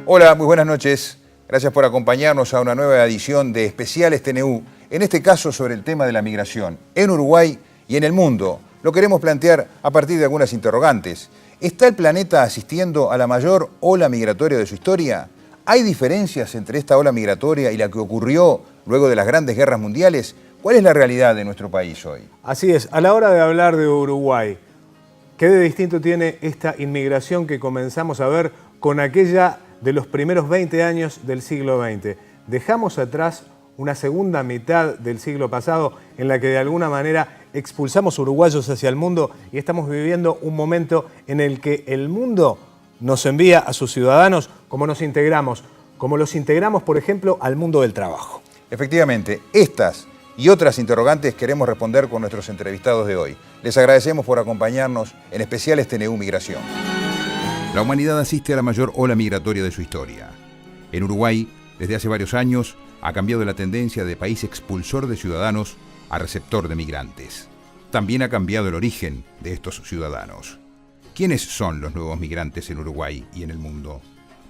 Hola, muy buenas noches. Gracias por acompañarnos a una nueva edición de Especiales TNU, en este caso sobre el tema de la migración en Uruguay y en el mundo. Lo queremos plantear a partir de algunas interrogantes. ¿Está el planeta asistiendo a la mayor ola migratoria de su historia? ¿Hay diferencias entre esta ola migratoria y la que ocurrió luego de las grandes guerras mundiales? ¿Cuál es la realidad de nuestro país hoy? Así es, a la hora de hablar de Uruguay, ¿qué de distinto tiene esta inmigración que comenzamos a ver con aquella de los primeros 20 años del siglo XX? Dejamos atrás una segunda mitad del siglo pasado en la que de alguna manera expulsamos uruguayos hacia el mundo y estamos viviendo un momento en el que el mundo nos envía a sus ciudadanos como nos integramos, como los integramos, por ejemplo, al mundo del trabajo. Efectivamente, estas y otras interrogantes queremos responder con nuestros entrevistados de hoy. Les agradecemos por acompañarnos en Especiales TNU Migración. La humanidad asiste a la mayor ola migratoria de su historia. En Uruguay, desde hace varios años, ha cambiado la tendencia de país expulsor de ciudadanos a receptor de migrantes. También ha cambiado el origen de estos ciudadanos. ¿Quiénes son los nuevos migrantes en Uruguay y en el mundo?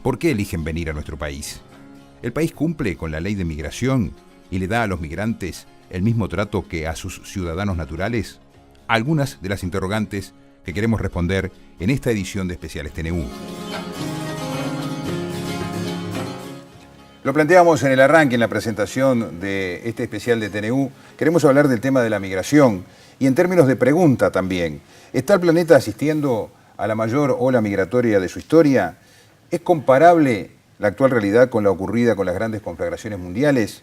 ¿Por qué eligen venir a nuestro país? ¿El país cumple con la ley de migración y le da a los migrantes el mismo trato que a sus ciudadanos naturales? Algunas de las interrogantes que queremos responder en esta edición de Especiales TNU. Lo planteamos en el arranque, en la presentación de este especial de TNU. Queremos hablar del tema de la migración y en términos de pregunta también. ¿Está el planeta asistiendo a la mayor ola migratoria de su historia? ¿Es comparable la actual realidad con la ocurrida con las grandes conflagraciones mundiales?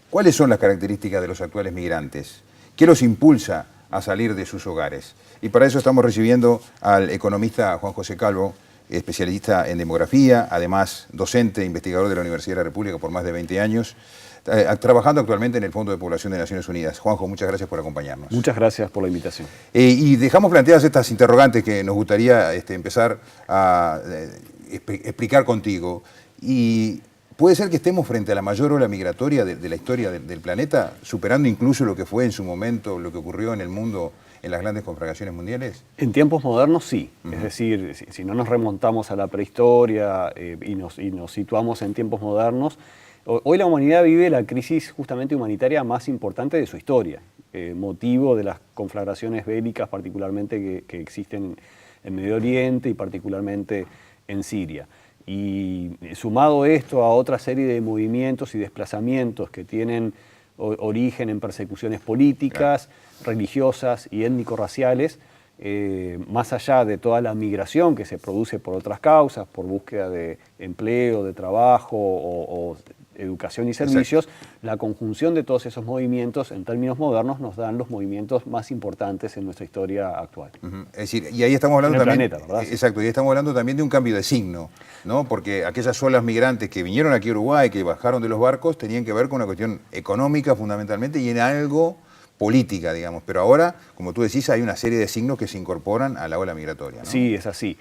¿Cuáles son las características de los actuales migrantes? ¿Qué los impulsa a salir de sus hogares? Y para eso estamos recibiendo al economista Juan José Calvo, especialista en demografía, además docente e investigador de la Universidad de la República por más de 20 años, trabajando actualmente en el Fondo de Población de Naciones Unidas. Juanjo, muchas gracias por acompañarnos. Muchas gracias por la invitación. Y dejamos planteadas estas interrogantes que nos gustaría empezar a explicar contigo. Y puede ser que estemos frente a la mayor ola migratoria de la historia del planeta, superando incluso lo que fue en su momento, lo que ocurrió en el mundo en las grandes conflagraciones mundiales. En tiempos modernos sí, es decir, si no nos remontamos a la prehistoria y nos situamos en tiempos modernos, hoy la humanidad vive la crisis justamente humanitaria más importante de su historia, motivo de las conflagraciones bélicas particularmente que existen en Medio Oriente y particularmente en Siria. Y sumado esto a otra serie de movimientos y desplazamientos que tienen origen en persecuciones políticas, religiosas y étnico-raciales, más allá de toda la migración que se produce por otras causas, por búsqueda de empleo, de trabajo o educación y servicios, la conjunción de todos esos movimientos en términos modernos nos dan los movimientos más importantes en nuestra historia actual. Es decir, y ahí estamos hablando también, planeta, ¿verdad? Exacto, y ahí estamos hablando también de un cambio de signo, ¿no? Porque aquellas olas migrantes que vinieron aquí a Uruguay, que bajaron de los barcos, tenían que ver con una cuestión económica fundamentalmente y en algo política, digamos. Pero ahora, como tú decís, hay una serie de signos que se incorporan a la ola migratoria, ¿no? Sí, es así.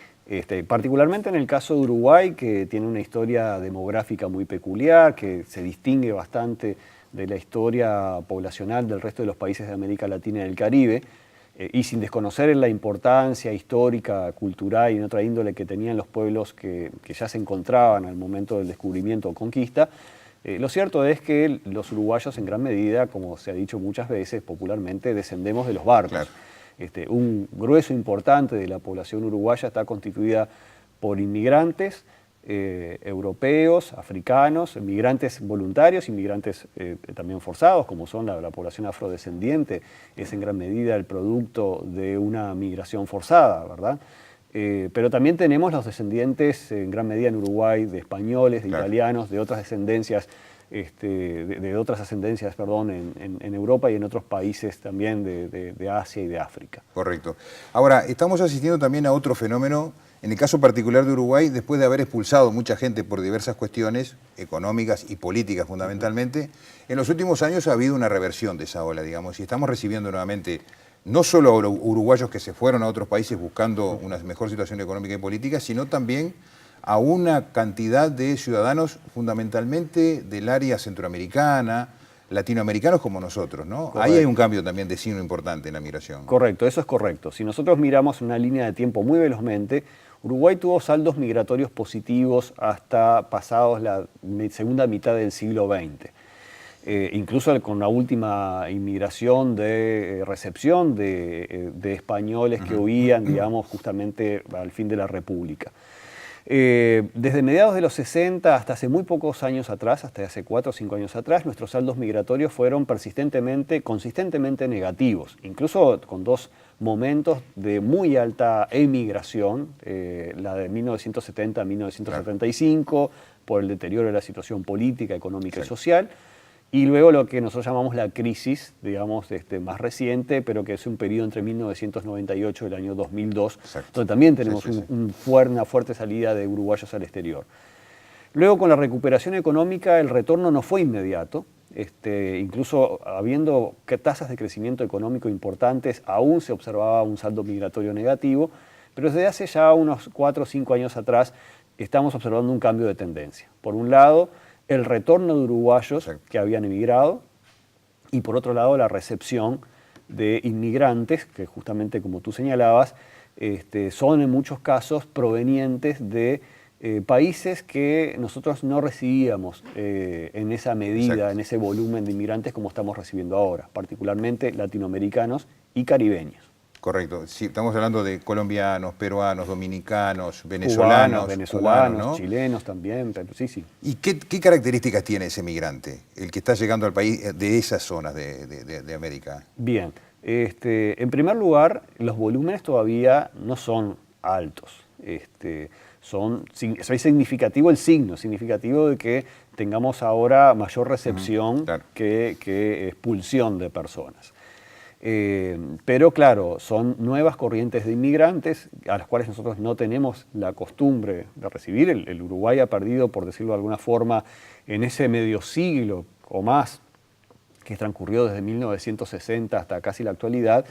Particularmente en el caso de Uruguay, que tiene una historia demográfica muy peculiar, que se distingue bastante de la historia poblacional del resto de los países de América Latina y del Caribe, y sin desconocer la importancia histórica, cultural y en otra índole que tenían los pueblos que ya se encontraban al momento del descubrimiento o conquista, lo cierto es que los uruguayos en gran medida, como se ha dicho muchas veces popularmente, descendemos de los barcos. Claro. Un grueso importante de la población uruguaya está constituida por inmigrantes europeos, africanos, migrantes voluntarios, inmigrantes también forzados, como son la población afrodescendiente, es en gran medida el producto de una migración forzada, ¿verdad? Pero también tenemos los descendientes en gran medida en Uruguay de españoles, de italianos, de otras descendencias, de otras ascendencias, en Europa y en otros países también de Asia y de África. Correcto. Ahora, estamos asistiendo también a otro fenómeno, en el caso particular de Uruguay, después de haber expulsado mucha gente por diversas cuestiones económicas y políticas fundamentalmente, en los últimos años ha habido una reversión de esa ola, digamos, y estamos recibiendo nuevamente no solo a uruguayos que se fueron a otros países buscando una mejor situación económica y política, sino también a una cantidad de ciudadanos fundamentalmente del área centroamericana, latinoamericanos como nosotros, ¿no? Correcto. Ahí hay un cambio también de signo importante en la migración. Correcto, eso es correcto. Si nosotros miramos una línea de tiempo muy velozmente, Uruguay tuvo saldos migratorios positivos hasta pasados la segunda mitad del siglo XX. Incluso con la última inmigración de recepción de españoles que huían, digamos, justamente al fin de la República. Desde mediados de los 60 hasta hace muy pocos años atrás, hasta hace 4 o 5 años atrás, nuestros saldos migratorios fueron consistentemente negativos, incluso con 2 momentos de muy alta emigración, la de 1970 a 1975, por el deterioro de la situación política, económica y social, y luego lo que nosotros llamamos la crisis, digamos, más reciente, pero que es un periodo entre 1998 y el año 2002, donde también tenemos una fuerte salida de uruguayos al exterior. Luego, con la recuperación económica, el retorno no fue inmediato. Incluso habiendo tasas de crecimiento económico importantes, aún se observaba un saldo migratorio negativo, pero desde hace ya unos 4 o 5 años atrás estamos observando un cambio de tendencia. Por un lado, el retorno de uruguayos que habían emigrado, y por otro lado la recepción de inmigrantes, que justamente como tú señalabas, son en muchos casos provenientes de países que nosotros no recibíamos en esa medida, en ese volumen de inmigrantes como estamos recibiendo ahora, particularmente latinoamericanos y caribeños. Correcto. Sí, estamos hablando de colombianos, peruanos, dominicanos, venezolanos, venezolanos, cubanos, ¿no? Chilenos también, pero sí. ¿Y qué características tiene ese migrante, el que está llegando al país de esas zonas de América? Bien. En primer lugar, los volúmenes todavía no son altos. Es significativo el signo, significativo de que tengamos ahora mayor recepción que expulsión de personas. Pero claro, son nuevas corrientes de inmigrantes a las cuales nosotros no tenemos la costumbre de recibir. El Uruguay ha perdido, por decirlo de alguna forma, en ese medio siglo o más que transcurrió desde 1960 hasta casi la actualidad,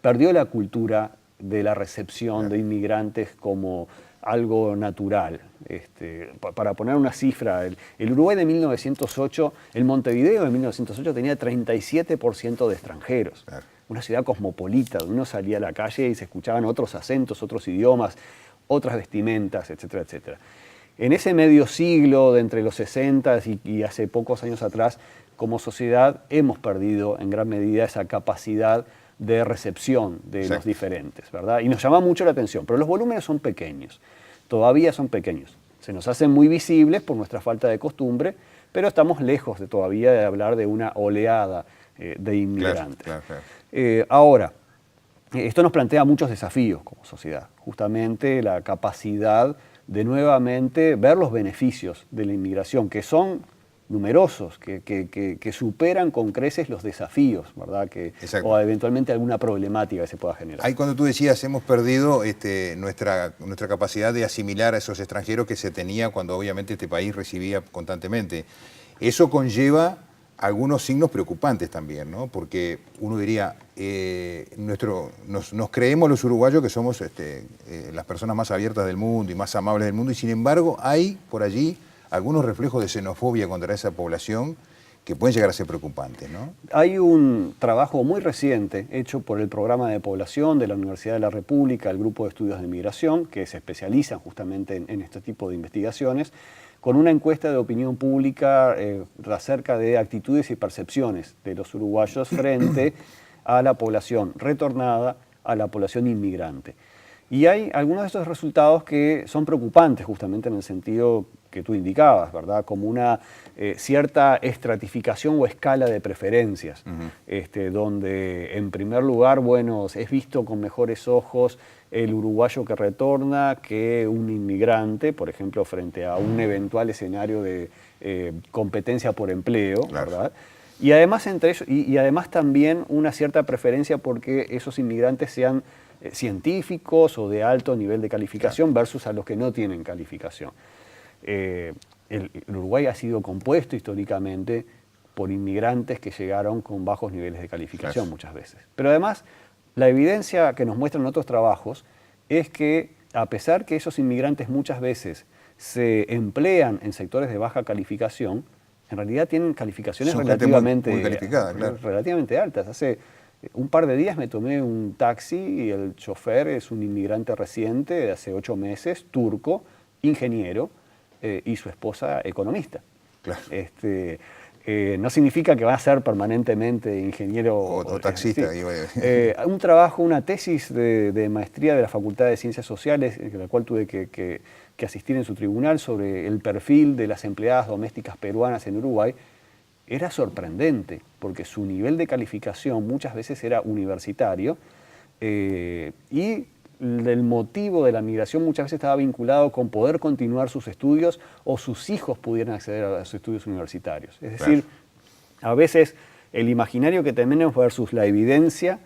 perdió la cultura de la recepción de inmigrantes como algo natural. Para poner una cifra, el Uruguay de 1908, el Montevideo de 1908 tenía 37% de extranjeros. Una ciudad cosmopolita, donde uno salía a la calle y se escuchaban otros acentos, otros idiomas, otras vestimentas, etcétera, etcétera. En ese medio siglo de entre los 60 y hace pocos años atrás, como sociedad hemos perdido en gran medida esa capacidad de recepción de los diferentes, ¿verdad? Y nos llama mucho la atención, pero los volúmenes son pequeños, todavía son pequeños. Se nos hacen muy visibles por nuestra falta de costumbre, pero estamos lejos todavía de hablar de una oleada de inmigrantes. Ahora, esto nos plantea muchos desafíos como sociedad, justamente la capacidad de nuevamente ver los beneficios de la inmigración, que son numerosos, que superan con creces los desafíos, ¿verdad? O eventualmente alguna problemática que se pueda generar. Ahí cuando tú decías, hemos perdido nuestra capacidad de asimilar a esos extranjeros que se tenía cuando obviamente este país recibía constantemente. Eso conlleva algunos signos preocupantes también, ¿no? Porque uno diría, nos creemos los uruguayos que somos las personas más abiertas del mundo y más amables del mundo, y sin embargo hay por allí algunos reflejos de xenofobia contra esa población que pueden llegar a ser preocupantes, ¿no? Hay un trabajo muy reciente hecho por el Programa de Población de la Universidad de la República, el Grupo de Estudios de Migración, que se especializan justamente en este tipo de investigaciones, con una encuesta de opinión pública acerca de actitudes y percepciones de los uruguayos frente a la población retornada, a la población inmigrante. Y hay algunos de estos resultados que son preocupantes justamente en el sentido que tú indicabas, ¿verdad? Como una cierta estratificación o escala de preferencias, donde en primer lugar, bueno, es visto con mejores ojos el uruguayo que retorna que un inmigrante, por ejemplo, frente a un eventual escenario de competencia por empleo, ¿verdad? Y además, y además también una cierta preferencia porque esos inmigrantes sean científicos o de alto nivel de calificación versus a los que no tienen calificación. El Uruguay ha sido compuesto históricamente por inmigrantes que llegaron con bajos niveles de calificación muchas veces. Pero además, la evidencia que nos muestran otros trabajos es que a pesar que esos inmigrantes muchas veces se emplean en sectores de baja calificación, en realidad tienen calificaciones Son gente muy calificada, claro. relativamente altas. Hace un par de días me tomé un taxi y el chofer es un inmigrante reciente de hace 8 meses, turco, ingeniero, y su esposa economista. Claro. No significa que va a ser permanentemente ingeniero o taxista. Sí. Un trabajo, una tesis de maestría de la Facultad de Ciencias Sociales, en la cual tuve que asistir en su tribunal, sobre el perfil de las empleadas domésticas peruanas en Uruguay, era sorprendente, porque su nivel de calificación muchas veces era universitario, y el motivo de la migración muchas veces estaba vinculado con poder continuar sus estudios o sus hijos pudieran acceder a sus estudios universitarios. Es decir, a veces el imaginario que tenemos versus la evidencia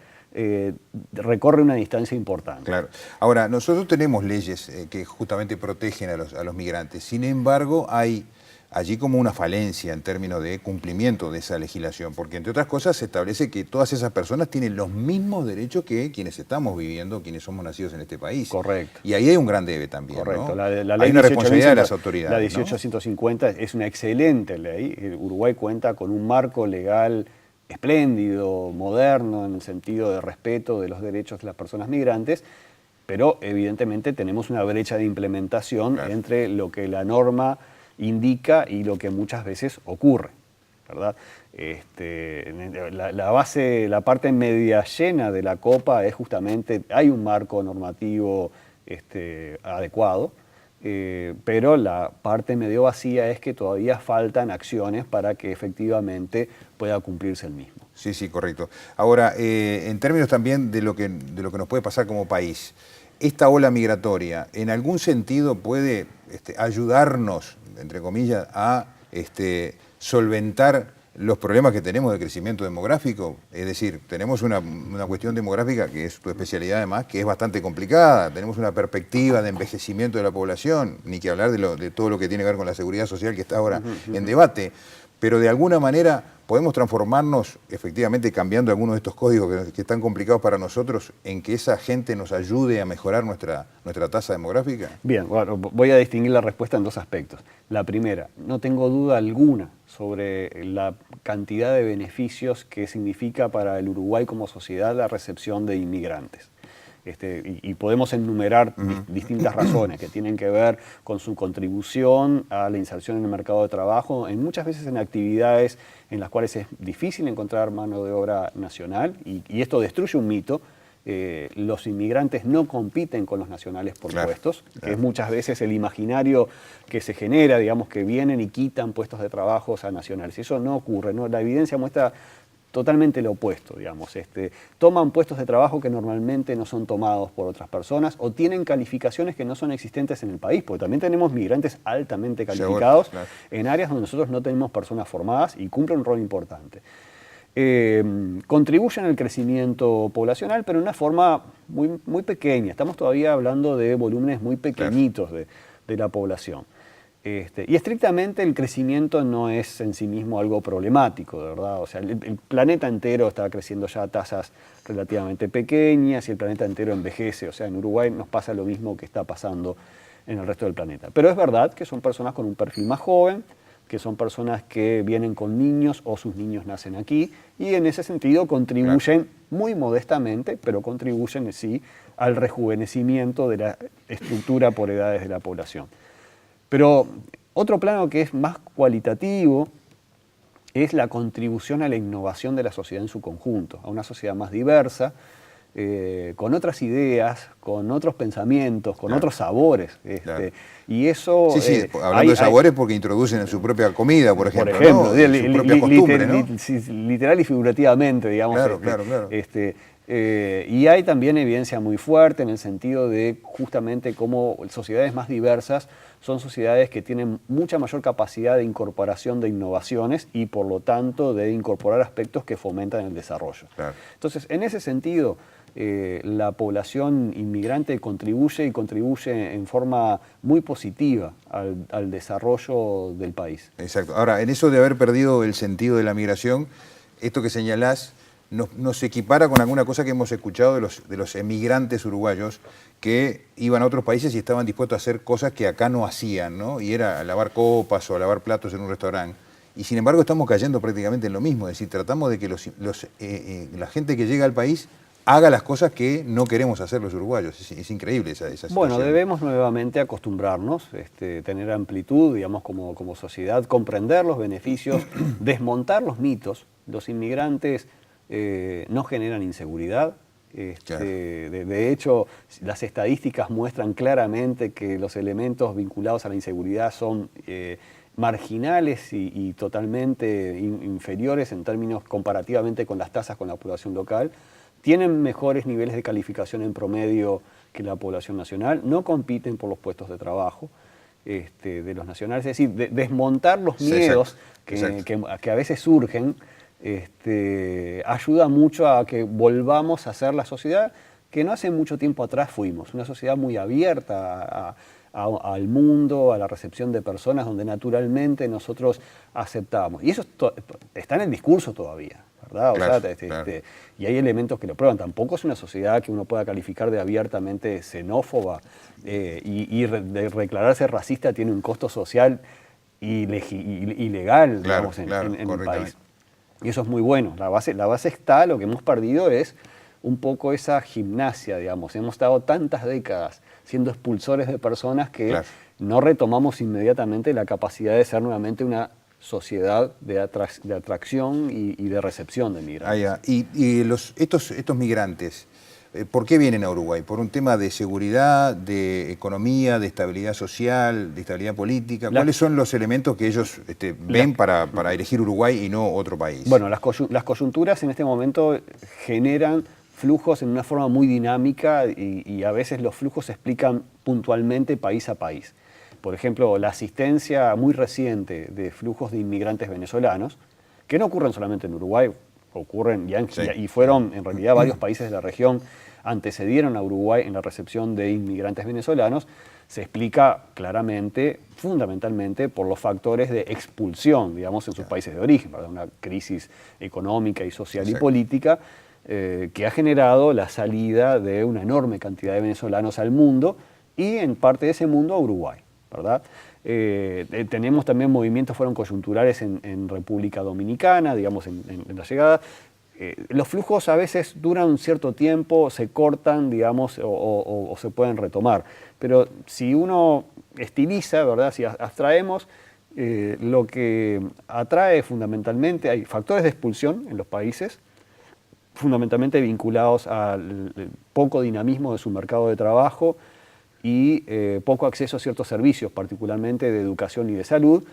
recorre una distancia importante. Claro. Ahora, nosotros tenemos leyes que justamente protegen a los migrantes. Sin embargo, hay allí como una falencia en términos de cumplimiento de esa legislación, porque entre otras cosas se establece que todas esas personas tienen los mismos derechos que quienes estamos viviendo, quienes somos nacidos en este país. Correcto. Y ahí hay un gran debe también, correcto. ¿no? La ley hay una 18, responsabilidad de las autoridades. La 18150 ¿no? Es una excelente ley. Uruguay cuenta con un marco legal espléndido, moderno, en el sentido de respeto de los derechos de las personas migrantes, pero evidentemente tenemos una brecha de implementación entre lo que la norma indica y lo que muchas veces ocurre, ¿verdad? La base, la parte media llena de la copa es justamente, hay un marco normativo adecuado, pero la parte medio vacía es que todavía faltan acciones para que efectivamente pueda cumplirse el mismo. Sí, sí, correcto. Ahora, en términos también de lo que nos puede pasar como país, esta ola migratoria, ¿en algún sentido puede ayudarnos, entre comillas, a solventar los problemas que tenemos de crecimiento demográfico? Es decir, tenemos una cuestión demográfica, que es tu especialidad además, que es bastante complicada. Tenemos una perspectiva de envejecimiento de la población, ni que hablar de todo lo que tiene que ver con la seguridad social que está ahora en debate. Pero de alguna manera podemos transformarnos, efectivamente cambiando algunos de estos códigos que están complicados para nosotros, en que esa gente nos ayude a mejorar nuestra tasa demográfica. Bien, bueno, voy a distinguir la respuesta en 2 aspectos. La primera, no tengo duda alguna sobre la cantidad de beneficios que significa para el Uruguay como sociedad la recepción de inmigrantes. Y podemos enumerar distintas razones que tienen que ver con su contribución a la inserción en el mercado de trabajo, muchas veces en actividades en las cuales es difícil encontrar mano de obra nacional, y esto destruye un mito. Los inmigrantes no compiten con los nacionales por puestos, que es muchas veces el imaginario que se genera, digamos, que vienen y quitan puestos de trabajo a nacionales. Eso no ocurre, ¿no? La evidencia muestra totalmente lo opuesto, digamos. Toman puestos de trabajo que normalmente no son tomados por otras personas o tienen calificaciones que no son existentes en el país, porque también tenemos migrantes altamente calificados en áreas donde nosotros no tenemos personas formadas y cumplen un rol importante. Contribuyen al crecimiento poblacional, pero de una forma muy, muy pequeña. Estamos todavía hablando de volúmenes muy pequeñitos de la población. Y estrictamente el crecimiento no es en sí mismo algo problemático, de verdad. O sea, el planeta entero está creciendo ya a tasas relativamente pequeñas y el planeta entero envejece. O sea, en Uruguay nos pasa lo mismo que está pasando en el resto del planeta. Pero es verdad que son personas con un perfil más joven, que son personas que vienen con niños o sus niños nacen aquí, y en ese sentido contribuyen muy modestamente, pero contribuyen sí al rejuvenecimiento de la estructura por edades de la población. Pero otro plano que es más cualitativo es la contribución a la innovación de la sociedad en su conjunto, a una sociedad más diversa, con otras ideas, con otros pensamientos, con otros sabores. Y eso... Sí, hablando de sabores porque introducen en su propia comida, por ejemplo, ¿no? Su propia costumbre, ¿no? Literal y figurativamente, digamos. Claro. Y hay también evidencia muy fuerte en el sentido de justamente cómo sociedades más diversas son sociedades que tienen mucha mayor capacidad de incorporación de innovaciones y por lo tanto de incorporar aspectos que fomentan el desarrollo. Entonces, en ese sentido, la población inmigrante contribuye en forma muy positiva al desarrollo del país. Exacto. Ahora, en eso de haber perdido el sentido de la migración, esto que señalás nos equipara con alguna cosa que hemos escuchado de los emigrantes uruguayos que iban a otros países y estaban dispuestos a hacer cosas que acá no hacían, ¿no? Y era lavar copas o lavar platos en un restaurante. y sin embargo estamos cayendo prácticamente en lo mismo, es decir, tratamos de que la gente que llega al país haga las cosas que no queremos hacer los uruguayos. Es increíble esa situación. Bueno, debemos nuevamente acostumbrarnos, tener amplitud, digamos, como sociedad, comprender los beneficios, desmontar los mitos. Los inmigrantes no generan inseguridad. Claro. De hecho, las estadísticas muestran claramente que los elementos vinculados a la inseguridad son marginales y totalmente inferiores en términos comparativamente con las tasas con la población local. Tienen mejores niveles de calificación en promedio que la población nacional, no compiten por los puestos de trabajo de los nacionales. Es decir, desmontar los miedos que a veces surgen ayuda mucho a que volvamos a ser la sociedad que no hace mucho tiempo atrás fuimos, una sociedad muy abierta al mundo, a la recepción de personas, donde naturalmente nosotros aceptamos. Y eso está en el discurso todavía, ¿verdad? Claro, o sea, claro. Y hay elementos que lo prueban. Tampoco es una sociedad que uno pueda calificar de abiertamente xenófoba y de declararse racista tiene un costo social ilegal, Claro, digamos, claro, en el correctamente. país. Y eso es muy bueno. La base está, lo que hemos perdido es un poco esa gimnasia, digamos. Hemos estado tantas décadas siendo expulsores de personas que Claro. no retomamos inmediatamente la capacidad de ser nuevamente una sociedad de atracción y de recepción de migrantes. Y estos migrantes, ¿por qué vienen a Uruguay? ¿Por un tema de seguridad, de economía, de estabilidad social, de estabilidad política? ¿Cuáles son los elementos que ellos ven para elegir Uruguay y no otro país? Bueno, las coyunturas en este momento generan flujos en una forma muy dinámica y a veces los flujos se explican puntualmente país a país. Por ejemplo, la asistencia muy reciente de flujos de inmigrantes venezolanos, que no ocurren solamente en Uruguay, ocurren y fueron en realidad varios países de la región antecedieron a Uruguay en la recepción de inmigrantes venezolanos, se explica claramente, fundamentalmente, por los factores de expulsión, digamos, en sus países de origen, ¿verdad? Una crisis económica y social y política que ha generado la salida de una enorme cantidad de venezolanos al mundo y en parte de ese mundo a Uruguay, ¿verdad? Tenemos también movimientos, fueron coyunturales en República Dominicana, digamos, en la llegada. Los flujos a veces duran un cierto tiempo, se cortan, digamos, o se pueden retomar. Pero si uno estiliza, ¿verdad? Si abstraemos, lo que atrae fundamentalmente, hay factores de expulsión en los países, fundamentalmente vinculados al poco dinamismo de su mercado de trabajo y poco acceso a ciertos servicios, particularmente de educación y de salud,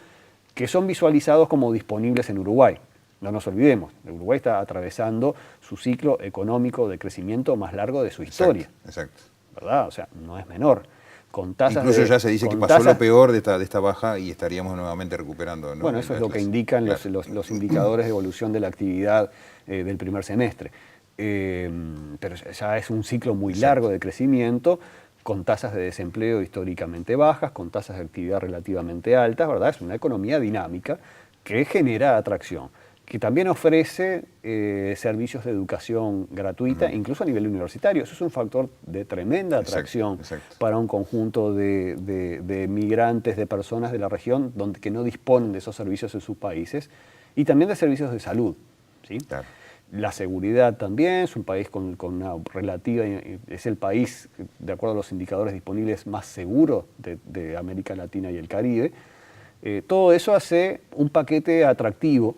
que son visualizados como disponibles en Uruguay. No nos olvidemos, Uruguay está atravesando su ciclo económico de crecimiento más largo de su historia. Exacto. ¿Verdad? O sea, no es menor. Con tasas incluso ya se dice que pasó lo peor de esta baja y estaríamos nuevamente recuperando, ¿no? Bueno, eso es lo que indican los indicadores de evolución de la actividad del primer semestre. Pero ya es un ciclo muy largo de crecimiento, con tasas de desempleo históricamente bajas, con tasas de actividad relativamente altas, ¿verdad? Es una economía dinámica que genera atracción, que también ofrece servicios de educación gratuita, incluso a nivel universitario. Eso es un factor de tremenda atracción para un conjunto de migrantes, de personas de la región que no disponen de esos servicios en sus países, y también de servicios de salud, ¿sí? Claro. La seguridad también, es un país con una relativa, es el país, de acuerdo a los indicadores disponibles, más seguro de América Latina y el Caribe. Todo eso hace un paquete atractivo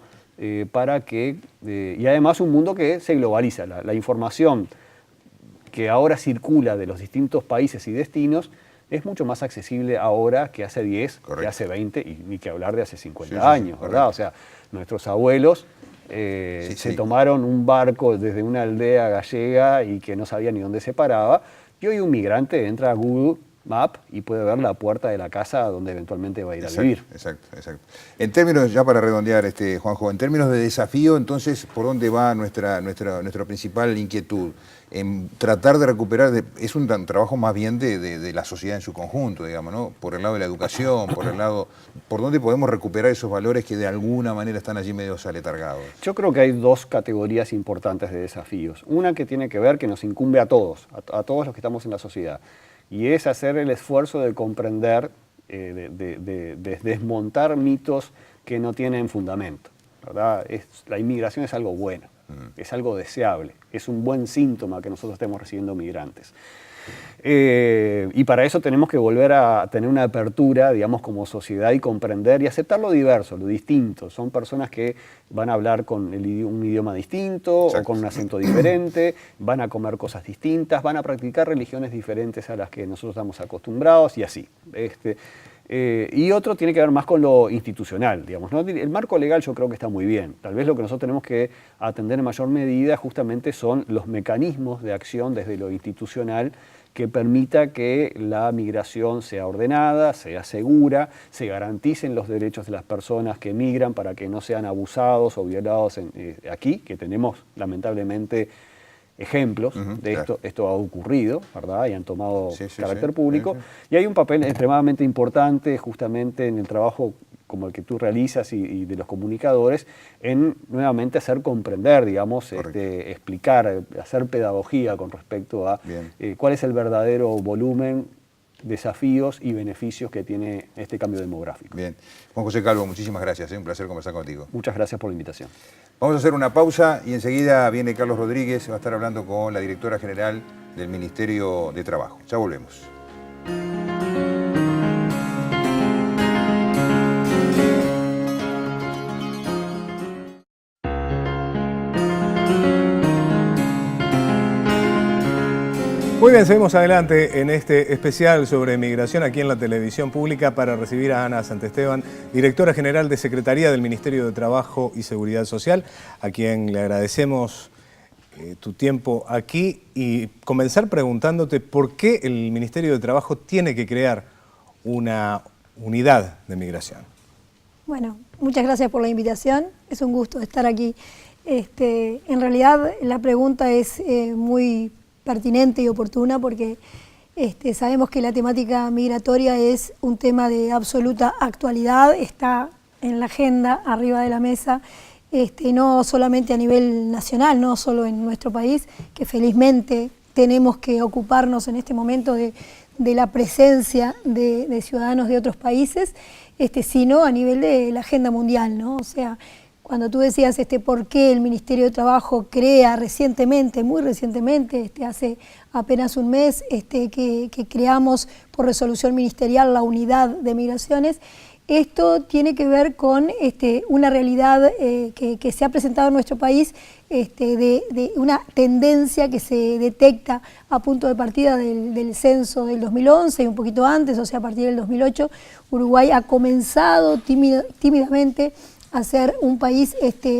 para que, y además un mundo que se globaliza. La información que ahora circula de los distintos países y destinos es mucho más accesible ahora que hace 10, que hace 20, y ni que hablar de hace 50 años, ¿verdad? O sea, nuestros abuelos se tomaron un barco desde una aldea gallega y que no sabía ni dónde se paraba, y hoy un migrante entra a Google Map y puede ver la puerta de la casa donde eventualmente va a ir a vivir. Exacto. En términos, ya para redondear, Juanjo, en términos de desafío, entonces, ¿por dónde va nuestra principal inquietud? En tratar de recuperar, es un trabajo más bien de la sociedad en su conjunto, digamos, ¿no? Por el lado de la educación, ¿por dónde podemos recuperar esos valores que de alguna manera están allí medio aletargados? Yo creo que hay dos categorías importantes de desafíos. Una que tiene que ver, que nos incumbe a todos los que estamos en la sociedad, y es hacer el esfuerzo de comprender, de desmontar mitos que no tienen fundamento, ¿verdad? La inmigración es algo bueno, es algo deseable, es un buen síntoma que nosotros estemos recibiendo migrantes. Y para eso tenemos que volver a tener una apertura, digamos, como sociedad y comprender y aceptar lo diverso, lo distinto. Son personas que van a hablar con un idioma distinto. Exacto. O con un acento diferente, van a comer cosas distintas, van a practicar religiones diferentes a las que nosotros estamos acostumbrados y así. Y otro tiene que ver más con lo institucional, digamos, ¿no? El marco legal yo creo que está muy bien. Tal vez lo que nosotros tenemos que atender en mayor medida justamente son los mecanismos de acción desde lo institucional que permita que la migración sea ordenada, sea segura, se garanticen los derechos de las personas que migran para que no sean abusados o violados aquí, que tenemos lamentablemente ejemplos de esto. Esto ha ocurrido, ¿verdad? Y han tomado carácter público. Y hay un papel extremadamente importante justamente en el trabajo como el que tú realizas y de los comunicadores, en nuevamente hacer comprender, digamos, explicar, hacer pedagogía con respecto a cuál es el verdadero volumen, desafíos y beneficios que tiene este cambio demográfico. Bien. Juan José Calvo, muchísimas gracias, un placer conversar contigo. Muchas gracias por la invitación. Vamos a hacer una pausa y enseguida viene Carlos Rodríguez, va a estar hablando con la directora general del Ministerio de Trabajo. Ya volvemos. Muy bien, seguimos adelante en este especial sobre migración aquí en la televisión pública para recibir a Ana Santesteban, directora general de Secretaría del Ministerio de Trabajo y Seguridad Social, a quien le agradecemos tu tiempo aquí y comenzar preguntándote por qué el Ministerio de Trabajo tiene que crear una unidad de migración. Bueno, muchas gracias por la invitación, es un gusto estar aquí. En realidad la pregunta es muy pertinente y oportuna porque sabemos que la temática migratoria es un tema de absoluta actualidad, está en la agenda, arriba de la mesa, no solamente a nivel nacional, no solo en nuestro país, que felizmente tenemos que ocuparnos en este momento de la presencia de ciudadanos de otros países, sino a nivel de la agenda mundial, ¿no? O sea, cuando tú decías por qué el Ministerio de Trabajo crea recientemente, muy recientemente, hace apenas un mes, que creamos por resolución ministerial la unidad de migraciones, esto tiene que ver con una realidad que se ha presentado en nuestro país, de una tendencia que se detecta a punto de partida del censo del 2011 y un poquito antes, o sea, a partir del 2008, Uruguay ha comenzado tímidamente a ser un país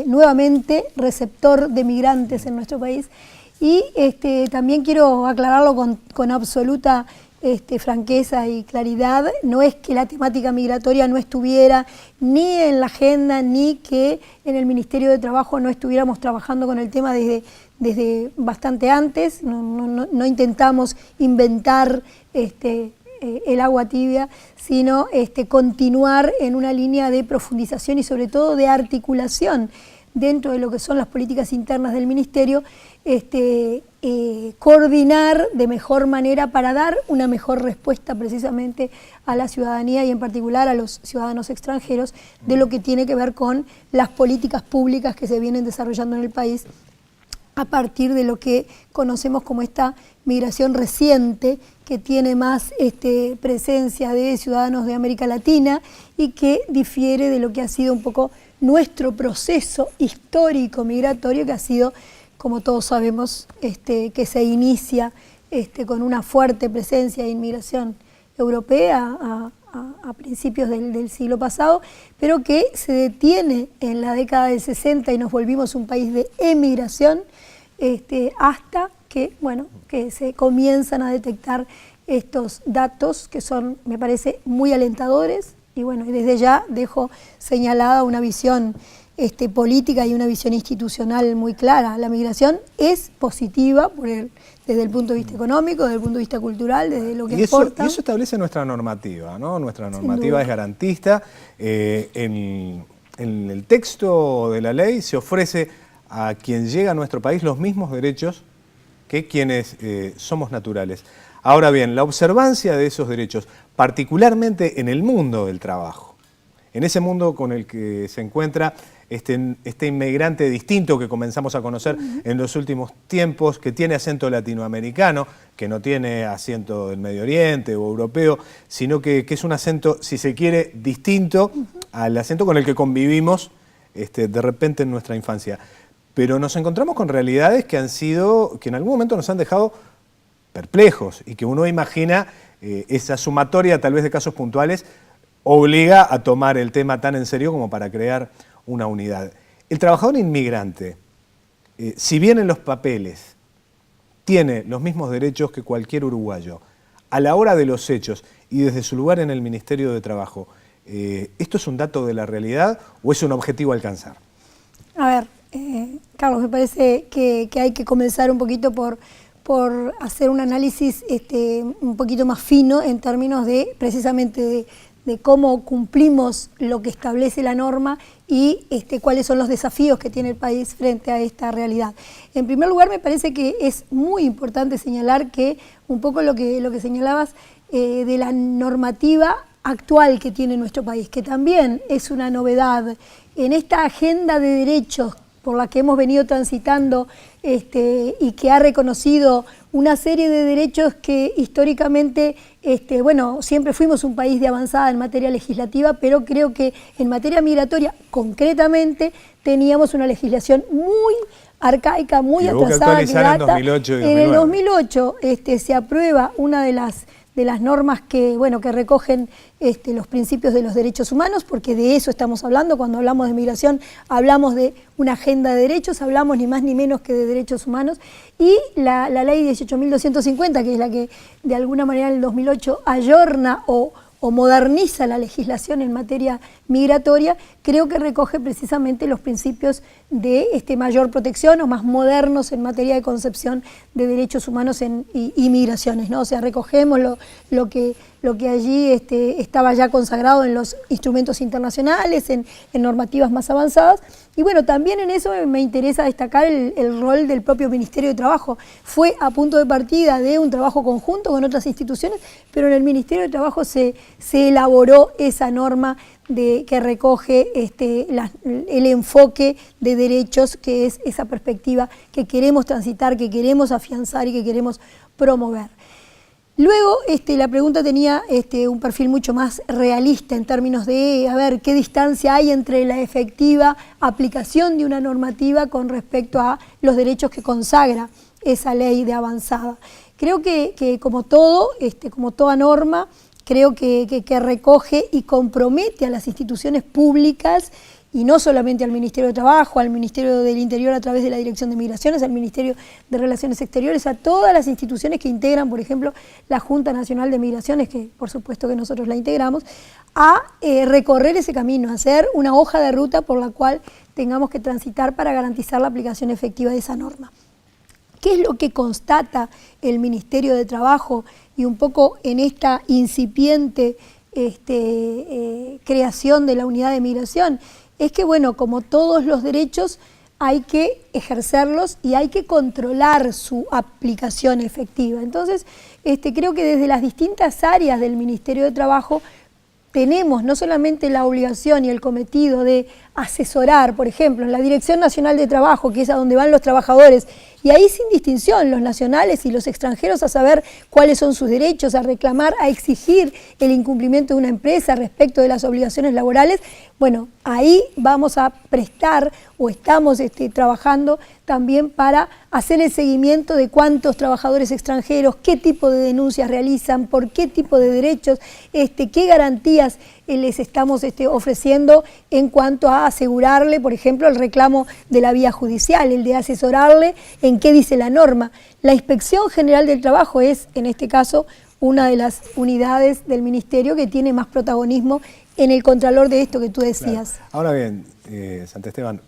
nuevamente receptor de migrantes en nuestro país. Y también quiero aclararlo con absoluta franqueza y claridad, no es que la temática migratoria no estuviera ni en la agenda, ni que en el Ministerio de Trabajo no estuviéramos trabajando con el tema desde bastante antes, no intentamos inventar el agua tibia, sino continuar en una línea de profundización y sobre todo de articulación dentro de lo que son las políticas internas del Ministerio, coordinar de mejor manera para dar una mejor respuesta precisamente a la ciudadanía y en particular a los ciudadanos extranjeros de lo que tiene que ver con las políticas públicas que se vienen desarrollando en el país a partir de lo que conocemos como esta migración reciente que tiene más presencia de ciudadanos de América Latina y que difiere de lo que ha sido un poco nuestro proceso histórico migratorio, que ha sido, como todos sabemos, que se inicia con una fuerte presencia de inmigración europea a principios del siglo pasado, pero que se detiene en la década del 60 y nos volvimos un país de emigración, hasta que, bueno, que se comienzan a detectar estos datos que son, me parece, muy alentadores. Y bueno, y desde ya dejo señalada una visión política y una visión institucional muy clara. La migración es positiva desde el punto de vista económico, desde el punto de vista cultural, desde lo que aporta. Y eso establece nuestra normativa, ¿no? Nuestra normativa es garantista. En el texto de la ley se ofrece a quien llega a nuestro país los mismos derechos que quienes somos naturales. Ahora bien, la observancia de esos derechos, particularmente en el mundo del trabajo, en ese mundo con el que se encuentra este inmigrante distinto que comenzamos a conocer en los últimos tiempos, que tiene acento latinoamericano, que no tiene acento del Medio Oriente o europeo, sino que es un acento, si se quiere, distinto al acento con el que convivimos de repente en nuestra infancia. Pero nos encontramos con realidades que en algún momento nos han dejado perplejos y que uno imagina esa sumatoria tal vez de casos puntuales obliga a tomar el tema tan en serio como para crear una unidad. El trabajador inmigrante, si bien en los papeles tiene los mismos derechos que cualquier uruguayo, a la hora de los hechos y desde su lugar en el Ministerio de Trabajo, ¿esto es un dato de la realidad o es un objetivo a alcanzar? A ver, Carlos, me parece que hay que comenzar un poquito por hacer un análisis un poquito más fino en términos de precisamente de cómo cumplimos lo que establece la norma y cuáles son los desafíos que tiene el país frente a esta realidad. En primer lugar, me parece que es muy importante señalar que un poco lo que señalabas de la normativa actual que tiene nuestro país, que también es una novedad en esta agenda de derechos por la que hemos venido transitando y que ha reconocido una serie de derechos que históricamente, bueno, siempre fuimos un país de avanzada en materia legislativa, pero creo que en materia migratoria, concretamente, teníamos una legislación muy arcaica, muy atrasada, que data. En el 2008 se aprueba una de las normas que, bueno, que recogen los principios de los derechos humanos, porque de eso estamos hablando. Cuando hablamos de migración hablamos de una agenda de derechos, hablamos ni más ni menos que de derechos humanos, y la ley 18.250, que es la que de alguna manera en el 2008 ayorna o moderniza la legislación en materia migratoria, creo que recoge precisamente los principios de mayor protección o más modernos en materia de concepción de derechos humanos y migraciones, ¿no? O sea, recogemos lo que allí estaba ya consagrado en los instrumentos internacionales, en normativas más avanzadas. Y bueno, también en eso me interesa destacar el rol del propio Ministerio de Trabajo. Fue a punto de partida de un trabajo conjunto con otras instituciones, pero en el Ministerio de Trabajo se elaboró esa norma que recoge el enfoque de derechos, que es esa perspectiva que queremos transitar, que queremos afianzar y que queremos promover. Luego, la pregunta tenía un perfil mucho más realista en términos de, a ver, qué distancia hay entre la efectiva aplicación de una normativa con respecto a los derechos que consagra esa ley de avanzada. Creo que como todo, como toda norma, creo que recoge y compromete a las instituciones públicas, y no solamente al Ministerio de Trabajo, al Ministerio del Interior a través de la Dirección de Migraciones, al Ministerio de Relaciones Exteriores, a todas las instituciones que integran, por ejemplo, la Junta Nacional de Migraciones, que por supuesto que nosotros la integramos, a recorrer ese camino, a hacer una hoja de ruta por la cual tengamos que transitar para garantizar la aplicación efectiva de esa norma. ¿Qué es lo que constata el Ministerio de Trabajo y un poco en esta incipiente creación de la unidad de migración? Es que, bueno, como todos los derechos, hay que ejercerlos y hay que controlar su aplicación efectiva. Entonces, creo que desde las distintas áreas del Ministerio de Trabajo tenemos no solamente la obligación y el cometido de asesorar, por ejemplo, en la Dirección Nacional de Trabajo, que es a donde van los trabajadores, y ahí sin distinción, los nacionales y los extranjeros, a saber cuáles son sus derechos, a reclamar, a exigir el incumplimiento de una empresa respecto de las obligaciones laborales. Bueno, ahí vamos a prestar o estamos trabajando también para hacer el seguimiento de cuántos trabajadores extranjeros, qué tipo de denuncias realizan, por qué tipo de derechos, qué garantías les estamos ofreciendo en cuanto a asegurarle, por ejemplo, el reclamo de la vía judicial, el de asesorarle en qué dice la norma. La Inspección General del Trabajo es, en este caso, una de las unidades del Ministerio que tiene más protagonismo en el contralor de esto que tú decías. Claro. Ahora bien, Santesteban,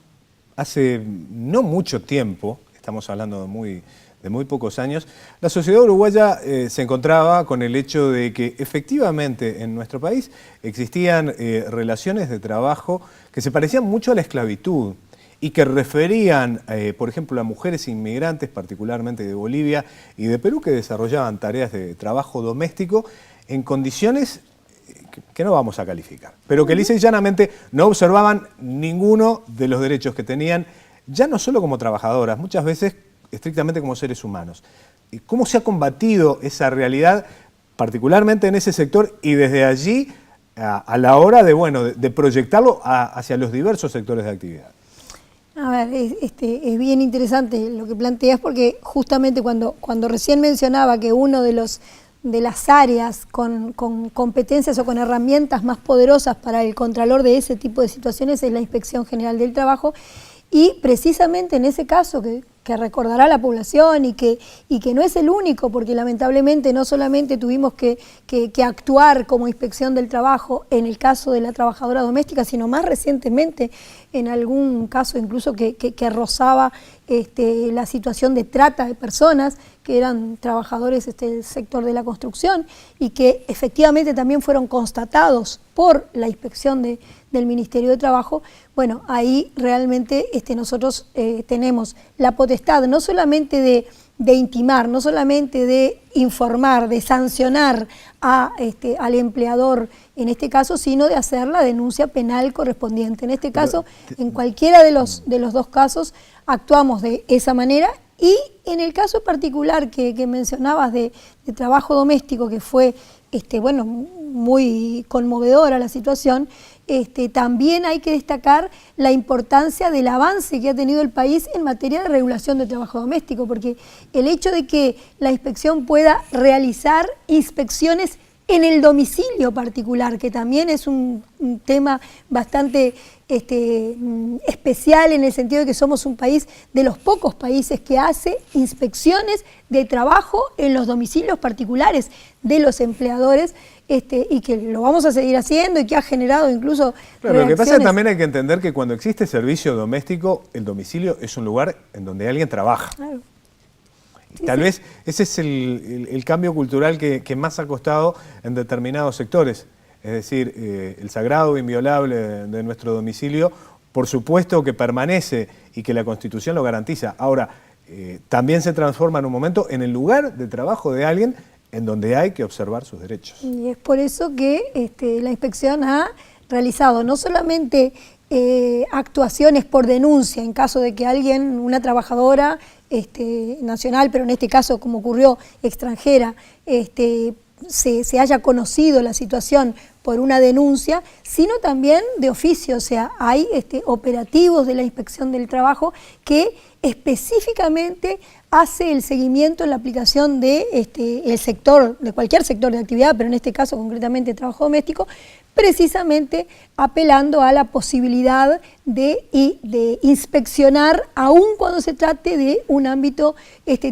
hace no mucho tiempo, estamos hablando de muy pocos años, la sociedad uruguaya se encontraba con el hecho de que efectivamente en nuestro país existían relaciones de trabajo que se parecían mucho a la esclavitud y que referían, por ejemplo, a mujeres inmigrantes, particularmente de Bolivia y de Perú, que desarrollaban tareas de trabajo doméstico en condiciones que no vamos a calificar, pero que lisa y llanamente no observaban ninguno de los derechos que tenían, ya no solo como trabajadoras, muchas veces estrictamente como seres humanos. ¿Cómo se ha combatido esa realidad, particularmente en ese sector, y desde allí a la hora de proyectarlo hacia los diversos sectores de actividad? A ver, es bien interesante lo que planteas, porque justamente cuando recién mencionaba que uno de las áreas con competencias o con herramientas más poderosas para el contralor de ese tipo de situaciones es la Inspección General del Trabajo, y precisamente en ese caso que recordará la población y que no es el único, porque lamentablemente no solamente tuvimos que actuar como Inspección del Trabajo en el caso de la trabajadora doméstica, sino más recientemente en algún caso incluso que rozaba la situación de trata de personas, que eran trabajadores del sector de la construcción y que efectivamente también fueron constatados por la inspección del Ministerio de Trabajo. Bueno, ahí realmente nosotros tenemos la potestad no solamente de intimar, no solamente de informar, de sancionar al empleador en este caso, sino de hacer la denuncia penal correspondiente. En este caso, en cualquiera de los dos casos, actuamos de esa manera. Y en el caso particular que mencionabas de trabajo doméstico, que fue muy conmovedora la situación, también hay que destacar la importancia del avance que ha tenido el país en materia de regulación de trabajo doméstico, porque el hecho de que la inspección pueda realizar inspecciones en el domicilio particular, que también es un tema bastante especial en el sentido de que somos un país de los pocos países que hace inspecciones de trabajo en los domicilios particulares de los empleadores, y que lo vamos a seguir haciendo y que ha generado incluso Pero lo que pasa es que también hay que entender que cuando existe servicio doméstico, el domicilio es un lugar en donde alguien trabaja. Claro. Tal vez ese es el cambio cultural que más ha costado en determinados sectores. Es decir, el sagrado inviolable de nuestro domicilio, por supuesto que permanece y que la Constitución lo garantiza. Ahora, también se transforma en un momento en el lugar de trabajo de alguien en donde hay que observar sus derechos. Y es por eso que la inspección ha realizado no solamente actuaciones por denuncia en caso de que alguien, una trabajadora nacional, pero en este caso como ocurrió extranjera, se haya conocido la situación por una denuncia, sino también de oficio. O sea, hay operativos de la Inspección del Trabajo que específicamente hace el seguimiento en la aplicación de el sector, de cualquier sector de actividad, pero en este caso concretamente trabajo doméstico, precisamente apelando a la posibilidad de inspeccionar, aun cuando se trate de un ámbito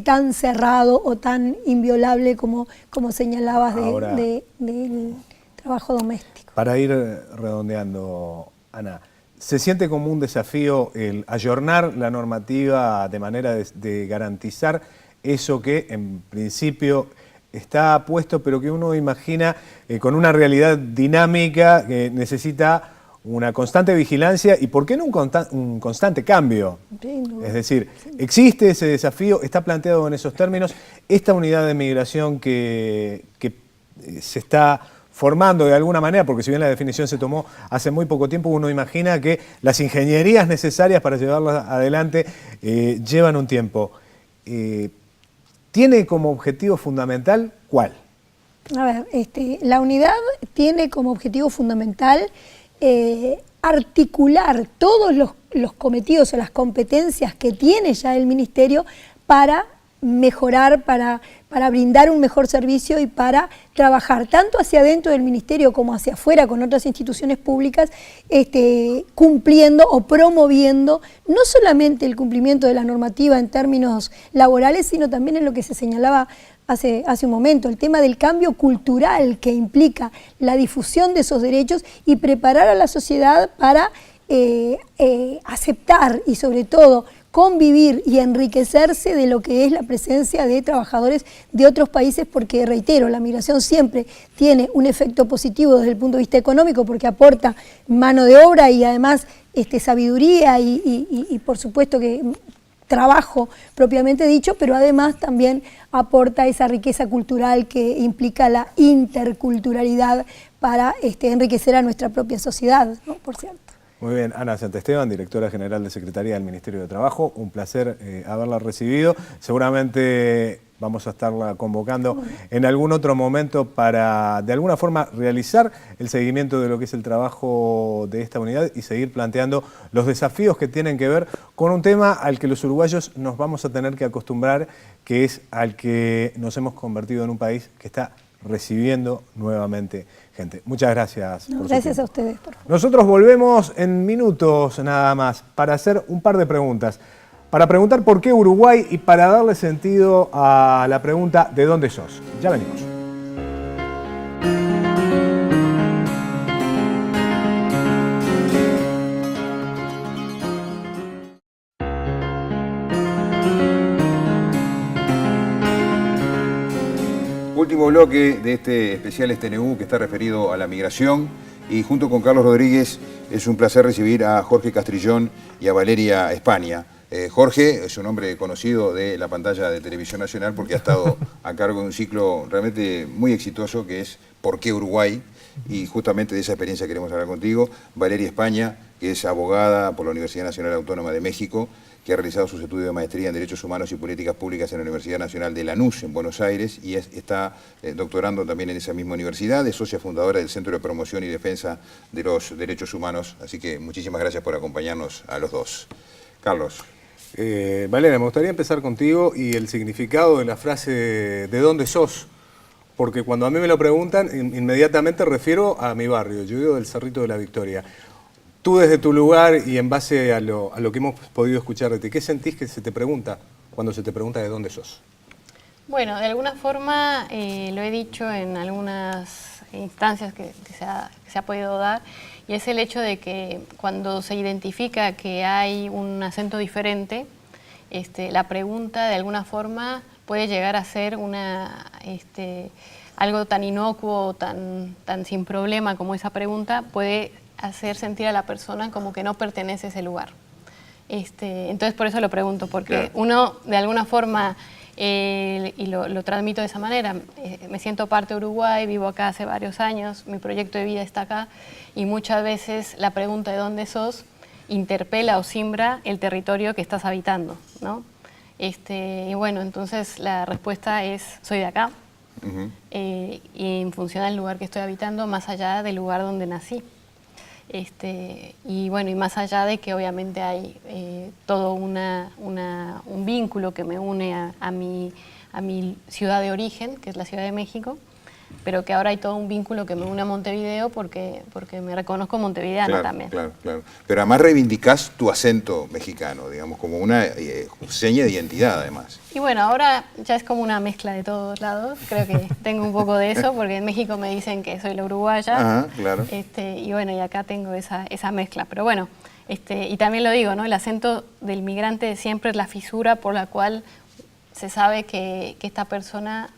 tan cerrado o tan inviolable como señalabas del trabajo doméstico. Para ir redondeando, Ana, ¿se siente como un desafío el ayornar la normativa de manera de garantizar eso que en principio está puesto, pero que uno imagina con una realidad dinámica que necesita una constante vigilancia y, ¿por qué no un constante cambio? Es decir, existe ese desafío, está planteado en esos términos. Esta unidad de migración que se está formando de alguna manera, porque si bien la definición se tomó hace muy poco tiempo, uno imagina que las ingenierías necesarias para llevarla adelante llevan un tiempo. ¿Tiene como objetivo fundamental cuál? A ver, la unidad tiene como objetivo fundamental articular todos los cometidos o las competencias que tiene ya el Ministerio para mejorar, para brindar un mejor servicio y para trabajar tanto hacia adentro del Ministerio como hacia afuera con otras instituciones públicas, cumpliendo o promoviendo no solamente el cumplimiento de la normativa en términos laborales, sino también en lo que se señalaba hace un momento, el tema del cambio cultural que implica la difusión de esos derechos y preparar a la sociedad para aceptar y sobre todo convivir y enriquecerse de lo que es la presencia de trabajadores de otros países, porque, reitero, la migración siempre tiene un efecto positivo desde el punto de vista económico, porque aporta mano de obra y además sabiduría y por supuesto que trabajo propiamente dicho, pero además también aporta esa riqueza cultural que implica la interculturalidad para enriquecer a nuestra propia sociedad, ¿no? Por cierto. Muy bien, Ana Santesteban, directora general de Secretaría del Ministerio de Trabajo, un placer haberla recibido. Seguramente vamos a estarla convocando en algún otro momento para, de alguna forma, realizar el seguimiento de lo que es el trabajo de esta unidad y seguir planteando los desafíos que tienen que ver con un tema al que los uruguayos nos vamos a tener que acostumbrar, que es al que nos hemos convertido en un país que está recibiendo nuevamente gente. Muchas gracias. No, gracias a ustedes. Por favor. Nosotros volvemos en minutos nada más para hacer un par de preguntas. Para preguntar por qué Uruguay y para darle sentido a la pregunta ¿de dónde sos? Ya venimos. Último bloque de este especial TNU que está referido a la migración, y junto con Carlos Rodríguez es un placer recibir a Jorge Castrillón y a Valeria España. Jorge es un hombre conocido de la pantalla de Televisión Nacional porque ha estado a cargo de un ciclo realmente muy exitoso que es ¿Por qué Uruguay? Y justamente de esa experiencia queremos hablar contigo. Valeria España, que es abogada por la Universidad Nacional Autónoma de México, que ha realizado sus estudios de maestría en Derechos Humanos y Políticas Públicas en la Universidad Nacional de Lanús, en Buenos Aires, y está doctorando también en esa misma universidad, es socia fundadora del Centro de Promoción y Defensa de los Derechos Humanos, así que muchísimas gracias por acompañarnos a los dos. Carlos. Valeria, me gustaría empezar contigo y el significado de la frase ¿de dónde sos? Porque cuando a mí me lo preguntan, inmediatamente refiero a mi barrio, yo vivo del Cerrito de la Victoria. Tú desde tu lugar y en base a lo que hemos podido escuchar de ti, ¿qué sentís que se te pregunta cuando se te pregunta de dónde sos? Bueno, de alguna forma lo he dicho en algunas instancias que se ha podido dar, y es el hecho de que cuando se identifica que hay un acento diferente, la pregunta de alguna forma puede llegar a ser algo tan inocuo, tan sin problema como esa pregunta, puede hacer sentir a la persona como que no pertenece a ese lugar. Entonces por eso lo pregunto, porque claro, uno de alguna forma, y lo transmito de esa manera, me siento parte de Uruguay, vivo acá hace varios años, mi proyecto de vida está acá, y muchas veces la pregunta de dónde sos interpela o simbra el territorio que estás habitando, ¿no? Y bueno, entonces la respuesta es soy de acá, y en función del lugar que estoy habitando, más allá del lugar donde nací. Y bueno, y más allá de que obviamente hay todo un vínculo que me une a mi ciudad de origen, que es la Ciudad de México, pero que ahora hay todo un vínculo que me une a Montevideo porque me reconozco montevideana, claro, también. Claro, claro. Pero además reivindicás tu acento mexicano, digamos, como una seña de identidad, además. Y bueno, ahora ya es como una mezcla de todos lados. Creo que tengo un poco de eso, porque en México me dicen que soy la uruguaya. Ajá, claro. Y bueno, y acá tengo esa mezcla. Pero bueno, y también lo digo, ¿no? El acento del migrante siempre es la fisura por la cual se sabe que esta persona,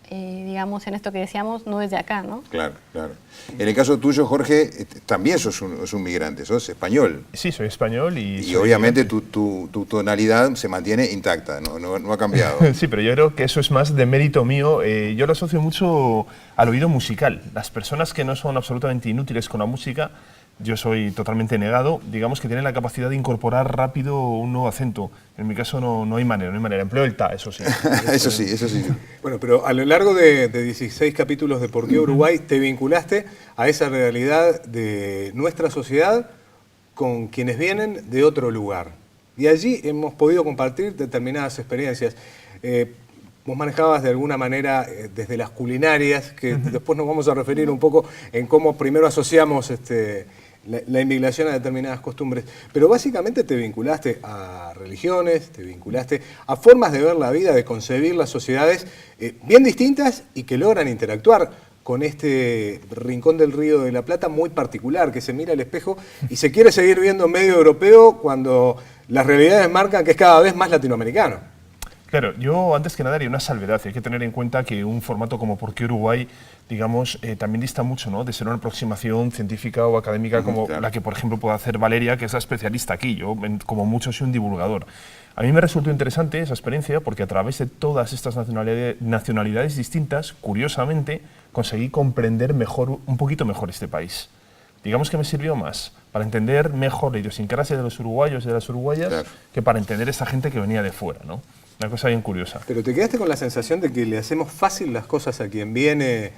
digamos, en esto que decíamos, no es de acá, ¿no? Claro, claro. En el caso tuyo, Jorge, también sos un migrante, sos español. Sí, soy español y obviamente tu tonalidad se mantiene intacta, no ha cambiado. Sí, pero yo creo que eso es más de mérito mío. Yo lo asocio mucho al oído musical. Las personas que no son absolutamente inútiles con la música, yo soy totalmente negado, digamos que tienen la capacidad de incorporar rápido un nuevo acento. En mi caso no hay manera. Empleo el ta, eso sí. Eso sí. Bueno, pero a lo largo de 16 capítulos de ¿Por qué Uruguay? Te vinculaste a esa realidad de nuestra sociedad con quienes vienen de otro lugar. Y allí hemos podido compartir determinadas experiencias. Vos manejabas de alguna manera desde las culinarias, que después nos vamos a referir un poco en cómo primero asociamos la inmigración a determinadas costumbres, pero básicamente te vinculaste a religiones, te vinculaste a formas de ver la vida, de concebir las sociedades bien distintas y que logran interactuar con este rincón del Río de la Plata muy particular, que se mira al espejo y se quiere seguir viendo medio europeo cuando las realidades marcan que es cada vez más latinoamericano. Claro, yo antes que nada haría una salvedad. Hay que tener en cuenta que un formato como ¿Por qué Uruguay?, digamos, también dista mucho, ¿no?, de ser una aproximación científica o académica como la que, por ejemplo, puede hacer Valeria, que es la especialista aquí. Yo, como mucho, soy un divulgador. A mí me resultó interesante esa experiencia porque a través de todas estas nacionalidades distintas, curiosamente, conseguí comprender un poquito mejor este país. Digamos que me sirvió más para entender mejor la idiosincrasia de los uruguayos y de las uruguayas, claro, que para entender esta gente que venía de fuera, ¿no? Una cosa bien curiosa. Pero ¿te quedaste con la sensación de que le hacemos fácil las cosas a quien viene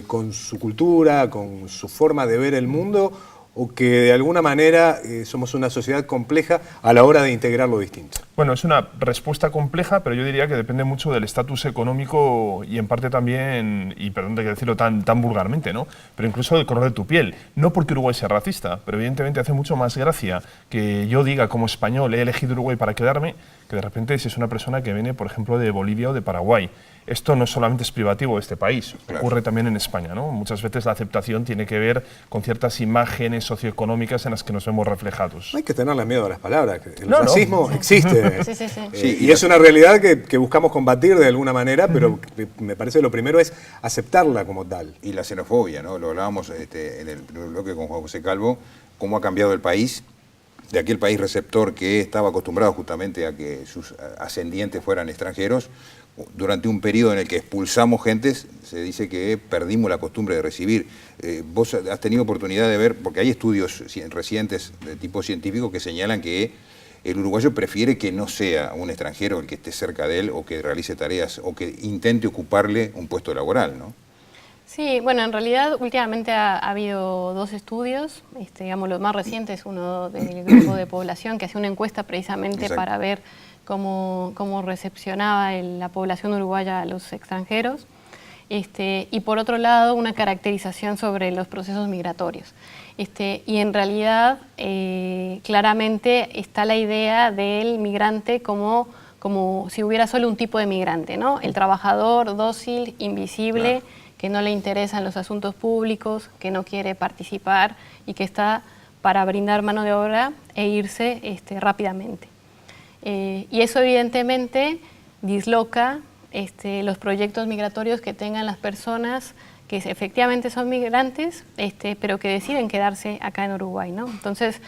con su cultura, con su forma de ver el mundo, o que de alguna manera somos una sociedad compleja a la hora de integrar lo distinto? Bueno, es una respuesta compleja, pero yo diría que depende mucho del estatus económico y en parte también, y perdón de decirlo tan vulgarmente, ¿no?, pero incluso del color de tu piel. No porque Uruguay sea racista, pero evidentemente hace mucho más gracia que yo diga como español he elegido Uruguay para quedarme, que de repente si es una persona que viene, por ejemplo, de Bolivia o de Paraguay. Esto no solamente es privativo de este país, claro, ocurre también en España, ¿no? Muchas veces la aceptación tiene que ver con ciertas imágenes socioeconómicas en las que nos vemos reflejados. No hay que tenerle miedo a las palabras, el racismo existe. Sí. Y es una realidad que buscamos combatir de alguna manera, pero me parece que lo primero es aceptarla como tal. Y la xenofobia, ¿no? Lo hablábamos en el primer bloque con Juan José Calvo, cómo ha cambiado el país, de aquel país receptor que estaba acostumbrado justamente a que sus ascendientes fueran extranjeros. Durante un periodo en el que expulsamos gentes, se dice que perdimos la costumbre de recibir. Vos has tenido oportunidad de ver, porque hay estudios recientes de tipo científico que señalan que el uruguayo prefiere que no sea un extranjero el que esté cerca de él o que realice tareas o que intente ocuparle un puesto laboral, ¿no? Sí, bueno, en realidad últimamente ha habido dos estudios, digamos, los más recientes, uno del grupo de población que hacía una encuesta precisamente para ver cómo recepcionaba la población uruguaya a los extranjeros, y por otro lado una caracterización sobre los procesos migratorios. Y en realidad claramente está la idea del migrante como si hubiera solo un tipo de migrante, ¿no? El trabajador dócil, invisible, claro, que no le interesan los asuntos públicos, que no quiere participar y que está para brindar mano de obra e irse rápidamente. Y eso evidentemente disloca los proyectos migratorios que tengan las personas que efectivamente son migrantes, pero que deciden quedarse acá en Uruguay, ¿no? Entonces,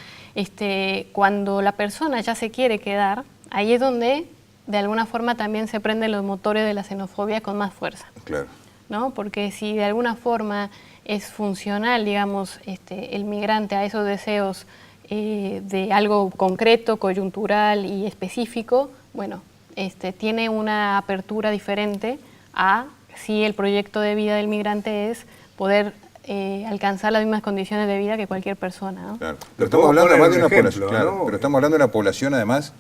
cuando la persona ya se quiere quedar, ahí es donde de alguna forma también se prenden los motores de la xenofobia con más fuerza. Claro. ¿No? Porque si de alguna forma es funcional, digamos, el migrante a esos deseos de algo concreto, coyuntural y específico, bueno, tiene una apertura diferente a si el proyecto de vida del migrante es poder alcanzar las mismas condiciones de vida que cualquier persona, ¿no? Claro. Pero estamos hablando además de una población, claro, pero estamos hablando de una población además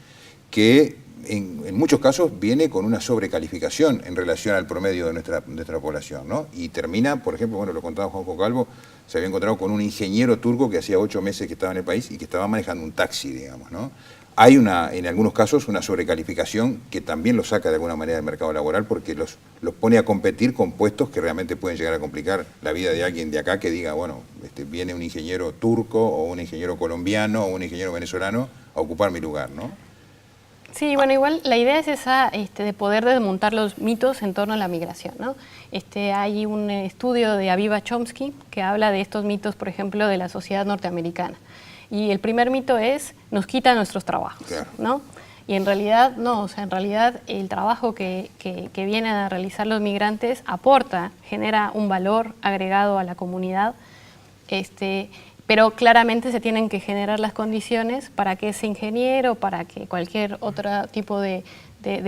que en muchos casos viene con una sobrecalificación en relación al promedio de nuestra población, ¿no? Y termina, por ejemplo, bueno, lo contaba Juanjo Calvo, se había encontrado con un ingeniero turco que hacía 8 meses que estaba en el país y que estaba manejando un taxi, digamos, ¿no? Hay en algunos casos una sobrecalificación que también los saca de alguna manera del mercado laboral porque los pone a competir con puestos que realmente pueden llegar a complicar la vida de alguien de acá que diga, bueno, viene un ingeniero turco o un ingeniero colombiano o un ingeniero venezolano a ocupar mi lugar, ¿no? Sí, bueno, igual la idea es esa de poder desmontar los mitos en torno a la migración, ¿no? Hay un estudio de Aviva Chomsky que habla de estos mitos, por ejemplo, de la sociedad norteamericana. Y el primer mito es, nos quita nuestros trabajos, claro, ¿no? Y en realidad no, o sea, en realidad el trabajo que vienen a realizar los migrantes aporta, genera un valor agregado a la comunidad, pero claramente se tienen que generar las condiciones para que ese ingeniero, para que cualquier otro tipo de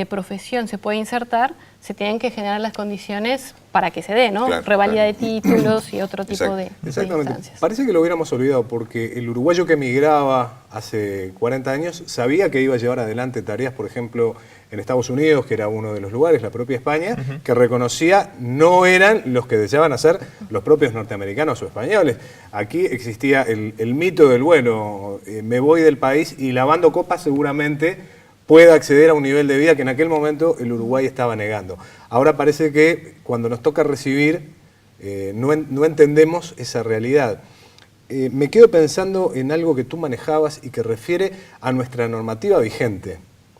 profesión se pueda insertar, se tienen que generar las condiciones para que se dé, ¿no? Claro, revalida de títulos y otro tipo de instancias. Parece que lo hubiéramos olvidado porque el uruguayo que emigraba hace 40 años sabía que iba a llevar adelante tareas, por ejemplo, en Estados Unidos, que era uno de los lugares, la propia España, que reconocía no eran los que deseaban hacer los propios norteamericanos o españoles. Aquí existía el mito del, bueno, me voy del país y lavando copas seguramente pueda acceder a un nivel de vida que en aquel momento el Uruguay estaba negando. Ahora parece que cuando nos toca recibir no entendemos esa realidad. Me quedo pensando en algo que tú manejabas y que refiere a nuestra normativa vigente.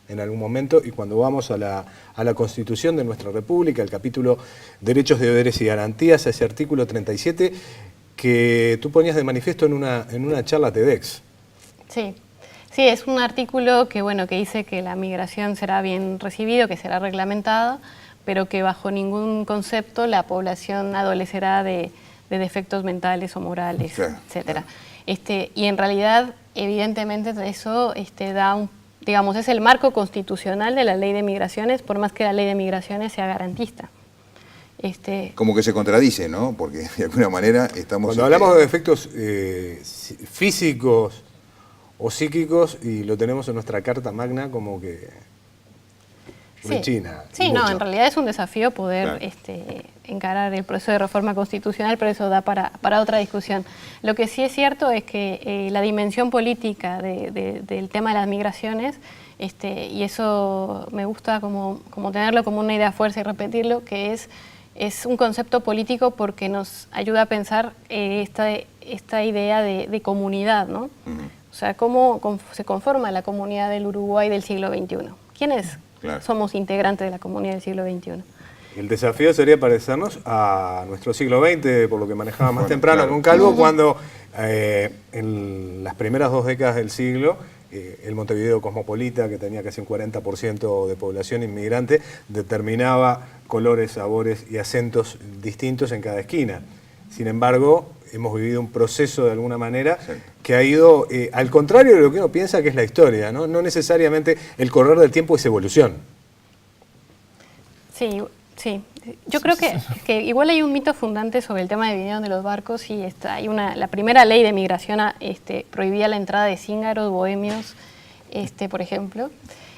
en algún momento, y cuando vamos a la Constitución de nuestra República, el capítulo Derechos, Deberes y Garantías, ese artículo 37 que tú ponías de manifiesto en una charla TEDx. Sí. Sí, es un artículo que, bueno, que dice que la migración será bien recibido, que será reglamentada, pero que bajo ningún concepto la población adolecerá de defectos mentales o morales, Claro, etcétera. claro. Y en realidad, evidentemente, eso digamos, es el marco constitucional de la ley de migraciones, por más que la ley de migraciones sea garantista. Como que se contradice, ¿no? Porque de alguna manera estamos... Cuando hablamos de defectos físicos o psíquicos, y lo tenemos en nuestra Carta Magna como que China. Sí, no, en realidad es un desafío poder encarar el proceso de reforma constitucional, pero eso da para otra discusión. Lo que sí es cierto es que la dimensión política del tema de las migraciones, y eso me gusta como tenerlo como una idea fuerza y repetirlo, que es un concepto político porque nos ayuda a pensar esta idea de comunidad, ¿no? O sea, cómo se conforma la comunidad del Uruguay del siglo XXI. ¿Quiénes somos integrantes de la comunidad del siglo XXI? El desafío sería parecernos a nuestro siglo XX, por lo que manejaba más temprano con Calvo, cuando en las primeras 2 décadas del siglo, el Montevideo cosmopolita, que tenía casi un 40% de población inmigrante, determinaba colores, sabores y acentos distintos en cada esquina. Sin embargo, hemos vivido un proceso de alguna manera que ha ido al contrario de lo que uno piensa que es la historia, ¿no? No necesariamente el correr del tiempo es evolución. Sí, sí. Yo creo que igual hay un mito fundante sobre el tema de vinieron de los barcos y la primera ley de migración prohibía la entrada de cíngaros, bohemios, por ejemplo,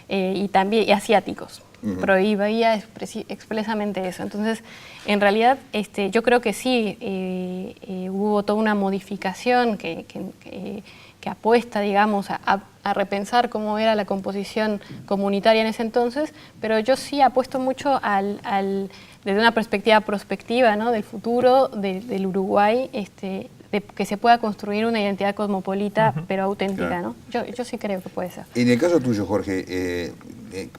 y también asiáticos. Prohibía expresamente eso. Entonces, en realidad, yo creo que sí hubo toda una modificación que apuesta, digamos, a repensar cómo era la composición comunitaria en ese entonces, pero yo sí apuesto mucho desde una perspectiva prospectiva, ¿no? Del futuro del Uruguay, de que se pueda construir una identidad cosmopolita, pero auténtica, ¿no? Yo sí creo que puede ser. En el caso tuyo, Jorge,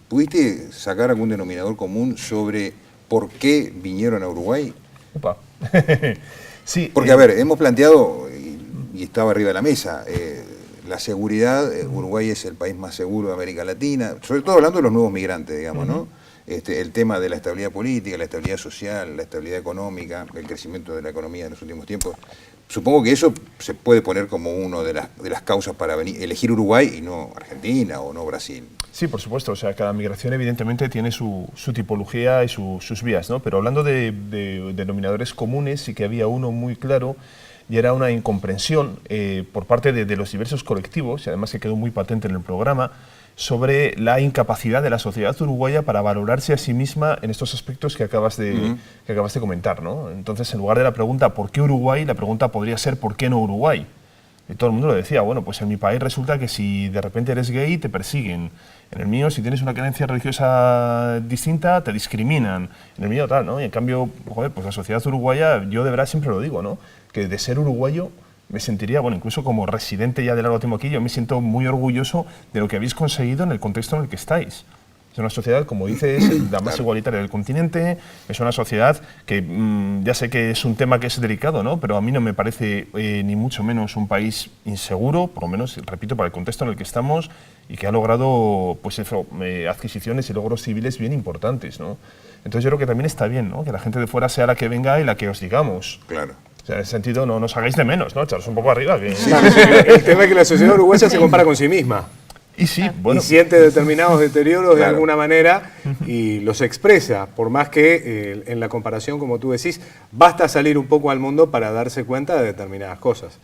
¿pudiste sacar algún denominador común sobre por qué vinieron a Uruguay? Opa. Sí. Porque, a ver, hemos planteado, y estaba arriba de la mesa, la seguridad. Uruguay es el país más seguro de América Latina, sobre todo hablando de los nuevos migrantes, digamos, ¿no? El tema de la estabilidad política, la estabilidad social, la estabilidad económica, el crecimiento de la economía en los últimos tiempos. Supongo que eso se puede poner como una de las causas para elegir Uruguay y no Argentina o no Brasil. Sí, por supuesto. O sea, cada migración evidentemente tiene su tipología y sus vías, ¿no? Pero hablando de denominadores comunes, sí que había uno muy claro, y era una incomprensión por parte de los diversos colectivos, y además que quedó muy patente en el programa, sobre la incapacidad de la sociedad uruguaya para valorarse a sí misma en estos aspectos que acabas de comentar, ¿no? Entonces, en lugar de la pregunta ¿por qué Uruguay?, la pregunta podría ser ¿por qué no Uruguay? Y todo el mundo lo decía, bueno, pues en mi país resulta que si de repente eres gay te persiguen, en el mío si tienes una creencia religiosa distinta te discriminan, en el mío tal, ¿no? Y en cambio, joder, pues la sociedad uruguaya, yo de verdad siempre lo digo, ¿no? Que de ser uruguayo me sentiría, bueno, incluso como residente ya de largo tiempo aquí, yo me siento muy orgulloso de lo que habéis conseguido en el contexto en el que estáis. Es una sociedad, como dices, la más igualitaria del continente, es una sociedad que ya sé que es un tema que es delicado, ¿no? Pero a mí no me parece ni mucho menos un país inseguro, por lo menos, repito, para el contexto en el que estamos y que ha logrado pues eso, adquisiciones y logros civiles bien importantes, ¿no? Entonces yo creo que también está bien, ¿no? Que la gente de fuera sea la que venga y la que os digamos. Claro. O sea, en ese sentido no nos hagáis de menos, ¿no? Echaros un poco arriba. Que... Sí, el tema es que la sociedad uruguaya se compara con sí misma. Y sí, bueno. Y siente determinados deterioros de alguna manera y los expresa, por más que en la comparación, como tú decís, basta salir un poco al mundo para darse cuenta de determinadas cosas.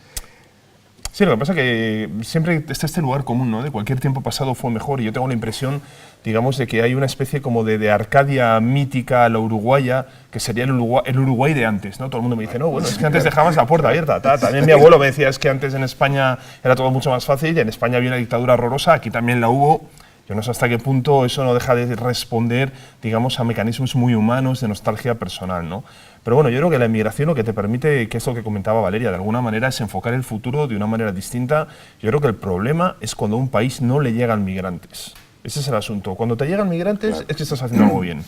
Sí, lo que pasa es que siempre está este lugar común, ¿no? De cualquier tiempo pasado fue mejor, y yo tengo la impresión, digamos, de que hay una especie como de Arcadia mítica a la uruguaya, que sería el Uruguay de antes, ¿no? Todo el mundo me dice, no, bueno, es que antes dejabas la puerta abierta. También mi abuelo me decía, es que antes en España era todo mucho más fácil, y en España había una dictadura horrorosa, aquí también la hubo. Yo no sé hasta qué punto eso no deja de responder, digamos, a mecanismos muy humanos de nostalgia personal, ¿no? Pero bueno, yo creo que la inmigración lo que te permite, que es lo que comentaba Valeria, de alguna manera es enfocar el futuro de una manera distinta. Yo creo que el problema es cuando a un país no le llegan migrantes. Ese es el asunto. Cuando te llegan migrantes es que estás haciendo algo bien.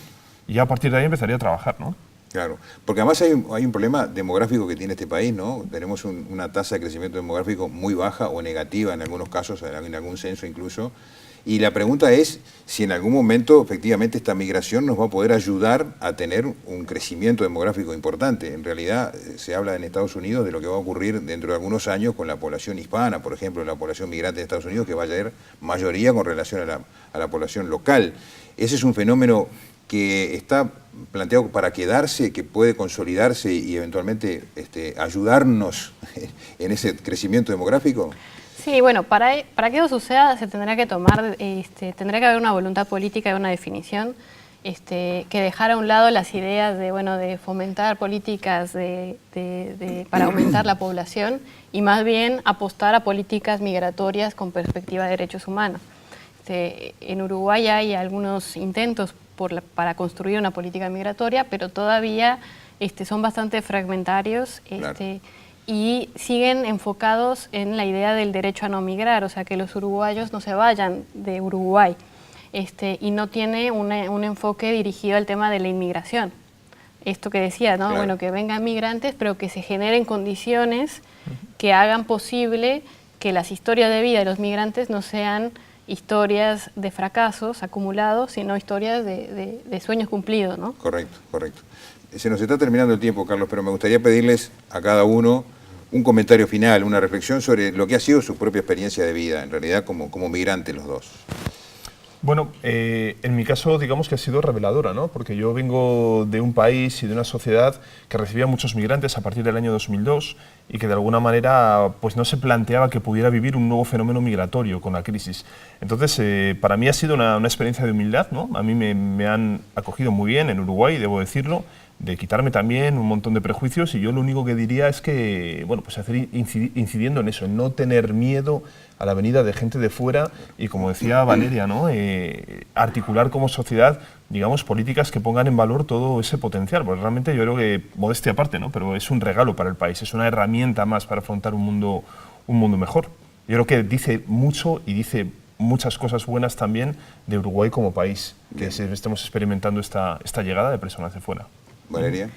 Y ya a partir de ahí empezaría a trabajar, ¿no? Claro, porque además hay un problema demográfico que tiene este país, ¿no? Tenemos una tasa de crecimiento demográfico muy baja o negativa en algunos casos, en algún censo incluso. Y la pregunta es si en algún momento efectivamente esta migración nos va a poder ayudar a tener un crecimiento demográfico importante. En realidad se habla en Estados Unidos de lo que va a ocurrir dentro de algunos años con la población hispana, por ejemplo, la población migrante de Estados Unidos, que va a ser mayoría con relación a la población local. Ese es un fenómeno que está planteado para quedarse, que puede consolidarse y eventualmente ayudarnos en ese crecimiento demográfico. Sí, bueno, para que eso suceda se tendrá que tomar, tendrá que haber una voluntad política y una definición que dejar a un lado las ideas de fomentar políticas para aumentar la población y más bien apostar a políticas migratorias con perspectiva de derechos humanos. En Uruguay hay algunos intentos para construir una política migratoria, pero todavía son bastante fragmentarios. Claro. Y siguen enfocados en la idea del derecho a no migrar, o sea, que los uruguayos no se vayan de Uruguay, y no tiene un enfoque dirigido al tema de la inmigración. Esto que decía, ¿no? Claro. Bueno, que vengan migrantes, pero que se generen condiciones que hagan posible que las historias de vida de los migrantes no sean historias de fracasos acumulados, sino historias de sueños cumplidos, ¿no? Correcto, correcto. Se nos está terminando el tiempo, Carlos, pero me gustaría pedirles a cada uno un comentario final, una reflexión sobre lo que ha sido su propia experiencia de vida, en realidad como migrantes los dos. Bueno, en mi caso digamos que ha sido reveladora, ¿no? Porque yo vengo de un país y de una sociedad que recibía muchos migrantes a partir del año 2002 y que de alguna manera pues no se planteaba que pudiera vivir un nuevo fenómeno migratorio con la crisis. Entonces, para mí ha sido una experiencia de humildad, ¿no? A mí me han acogido muy bien en Uruguay, debo decirlo, de quitarme también un montón de prejuicios, y yo lo único que diría es que, bueno, pues incidiendo en eso, en no tener miedo a la venida de gente de fuera y, como decía Valeria, ¿no? Articular como sociedad, digamos, políticas que pongan en valor todo ese potencial, porque realmente yo creo que, modestia aparte, ¿no? Pero es un regalo para el país, es una herramienta más para afrontar un mundo mejor. Yo creo que dice mucho y dice muchas cosas buenas también de Uruguay como país, que estemos experimentando esta llegada de personas de fuera. Valeria.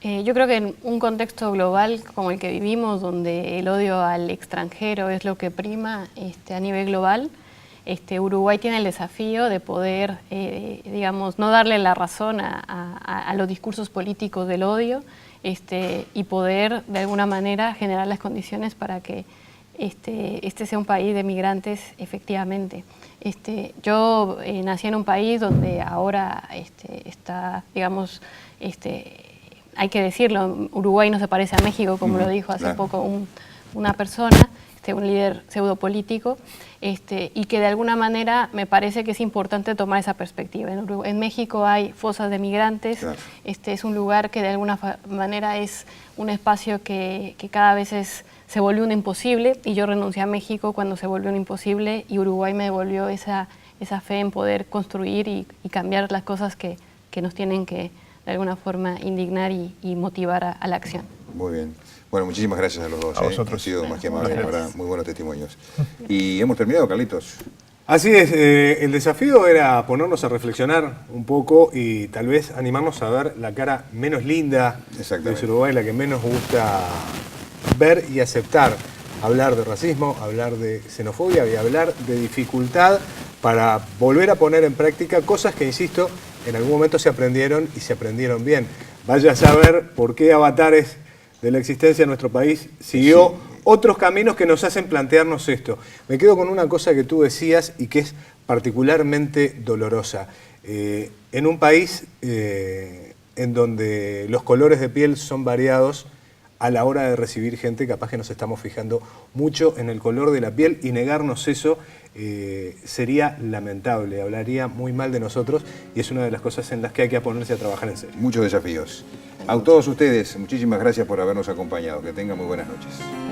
Yo creo que en un contexto global como el que vivimos, donde el odio al extranjero es lo que prima a nivel global, Uruguay tiene el desafío de poder, digamos, no darle la razón a los discursos políticos del odio, y poder de alguna manera generar las condiciones para que este sea un país de migrantes efectivamente. Yo nací en un país donde ahora está, digamos, hay que decirlo, Uruguay no se parece a México, como lo dijo hace poco una persona, un líder pseudopolítico, y que de alguna manera me parece que es importante tomar esa perspectiva. En México hay fosas de migrantes, claro. Es un lugar que de alguna manera es un espacio que cada vez se volvió un imposible, y yo renuncié a México cuando se volvió un imposible, y Uruguay me devolvió esa fe en poder construir y cambiar las cosas que nos tienen que de alguna forma indignar y motivar a la acción. Muy bien. Bueno, muchísimas gracias a los dos. A vosotros. Han sido más que amables, la verdad, muy buenos testimonios. Y hemos terminado, Carlitos. Así es, el desafío era ponernos a reflexionar un poco y tal vez animarnos a ver la cara menos linda de Uruguay, la que menos gusta ver y aceptar. Hablar de racismo, hablar de xenofobia y hablar de dificultad para volver a poner en práctica cosas que, insisto, en algún momento se aprendieron y se aprendieron bien. Vaya a saber por qué avatares de la existencia de nuestro país siguió otros caminos que nos hacen plantearnos esto. Me quedo con una cosa que tú decías y que es particularmente dolorosa. En un país en donde los colores de piel son variados, a la hora de recibir gente, capaz que nos estamos fijando mucho en el color de la piel, y negarnos eso sería lamentable, hablaría muy mal de nosotros, y es una de las cosas en las que hay que ponerse a trabajar en serio. Muchos desafíos. A todos ustedes, muchísimas gracias por habernos acompañado. Que tengan muy buenas noches.